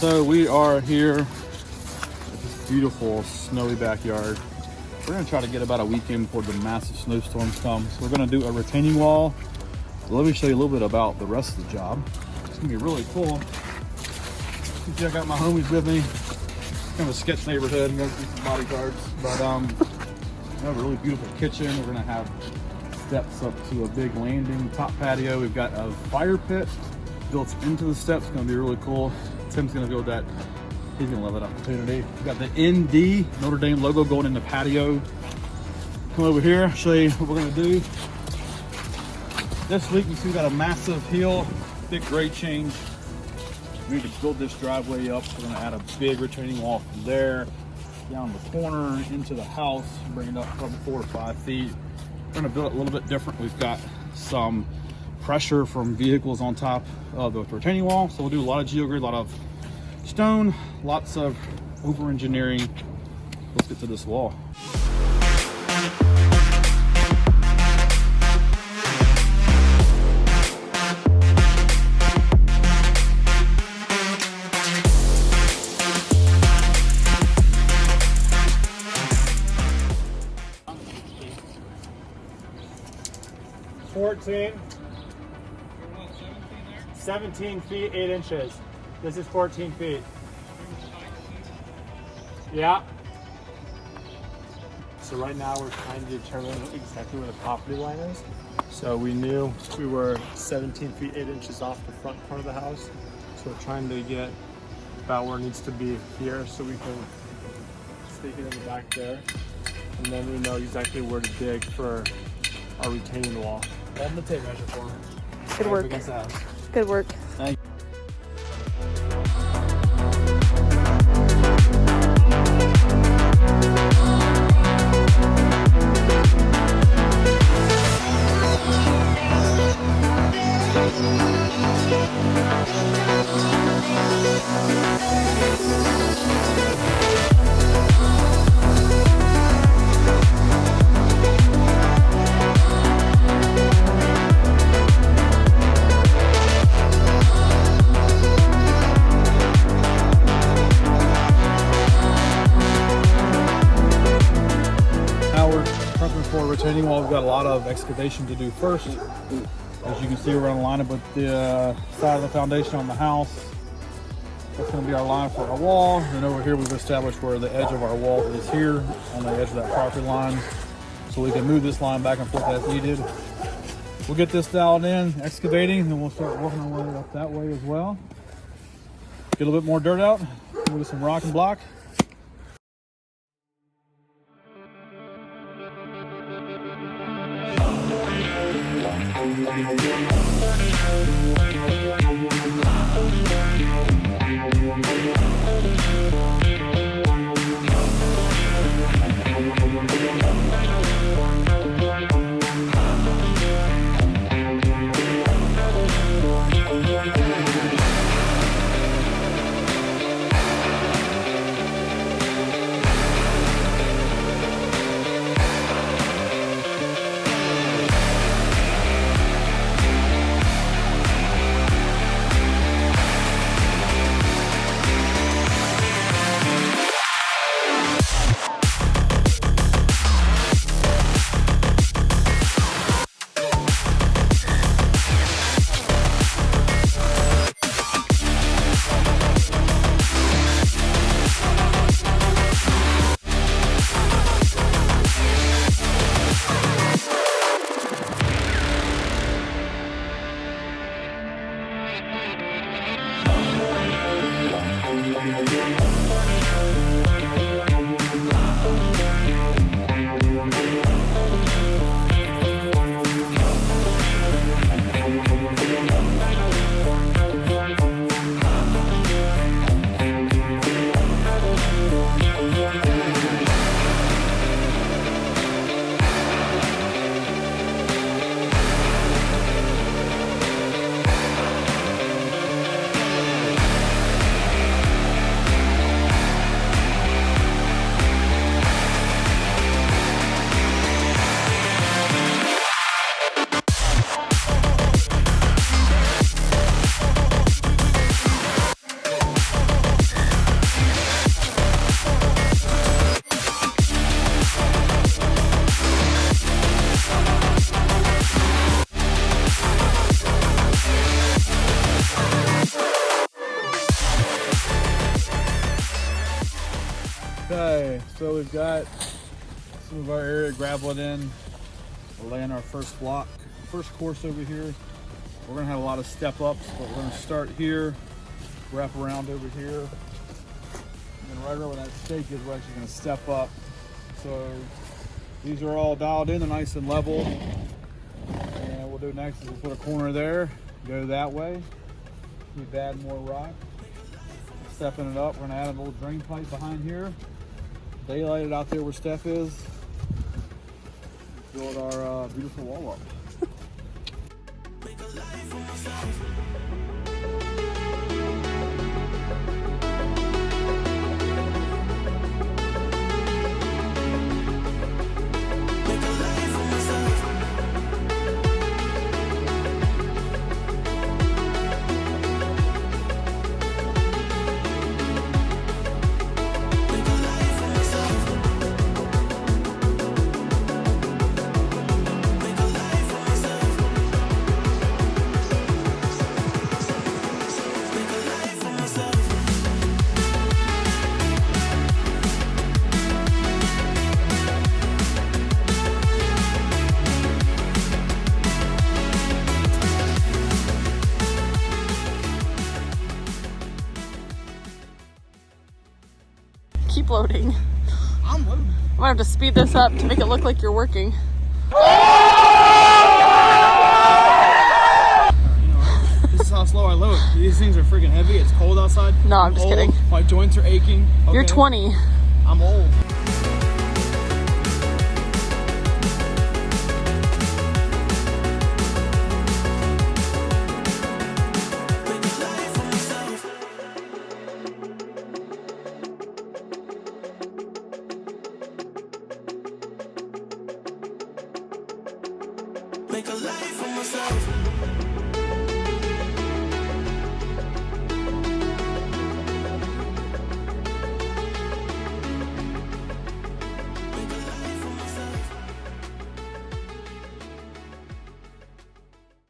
So we are here at this beautiful snowy backyard. We're gonna try to get about a weekend before the massive snowstorms come. So we're gonna do a retaining wall. Let me show you a little bit about the rest of the job. It's gonna be really cool. You see I got my homies with me. Kind of a sketch neighborhood. I'm gonna do some bodyguards. But we have a really beautiful kitchen. We're gonna have steps up to a big landing, top patio. We've got a fire pit built into the steps. It's gonna be really cool. Tim's gonna build that. He's gonna love that opportunity. We've got the ND Notre Dame logo going in the patio. Come over here, I'll show you what we're gonna do. This week you see we got a massive hill, big grade change. We need to build this driveway up. We're gonna add a big retaining wall from there down the corner into the house, bring it up probably 4 to 5 feet. We're gonna build it a little bit different. We've got some pressure from vehicles on top of the retaining wall. So we'll do a lot of geogrid, a lot of stone, lots of over engineering. Let's get to this wall. $14. 17 feet 8 inches. This is 14 feet. Yeah. So right now we're trying to determine exactly where the property line is. So we knew we were 17 feet 8 inches off the front part of the house. So we're trying to get about where it needs to be here so we can stick it in the back there. And then we know exactly where to dig for our retaining wall. Hold the tape measure for me. Good work. Good work. Thank you. For retaining wall, we've got a lot of excavation to do first. As you can see, we're going to line up with the side of the foundation on the house. That's going to be our line for our wall. And over here, we've established where the edge of our wall is here on the edge of that property line. So we can move this line back and forth as needed. We'll get this dialed in, excavating, and we'll start working our way up that way as well. Get a little bit more dirt out, move some rock and block. Okay, so we've got some of our area graveled in. We're laying our first block, first course over here. We're gonna have a lot of step ups, but we're gonna start here, wrap around over here, and then right over that stake is we're actually gonna step up. So these are all dialed in, they're nice and level. And what we'll do next is we'll put a corner there, go that way, keep adding more rock. Stepping it up, we're gonna add a little drain pipe behind here. Daylight it out there where Steph is. Build our beautiful wall up. Keep loading. I'm loading. I'm gonna have to speed this up to make it look like you're working. This is how slow I load. These things are freaking heavy. It's cold outside. No, I'm just old. kidding. My joints are aching. Okay. You're 20. I'm old. Make a life for myself.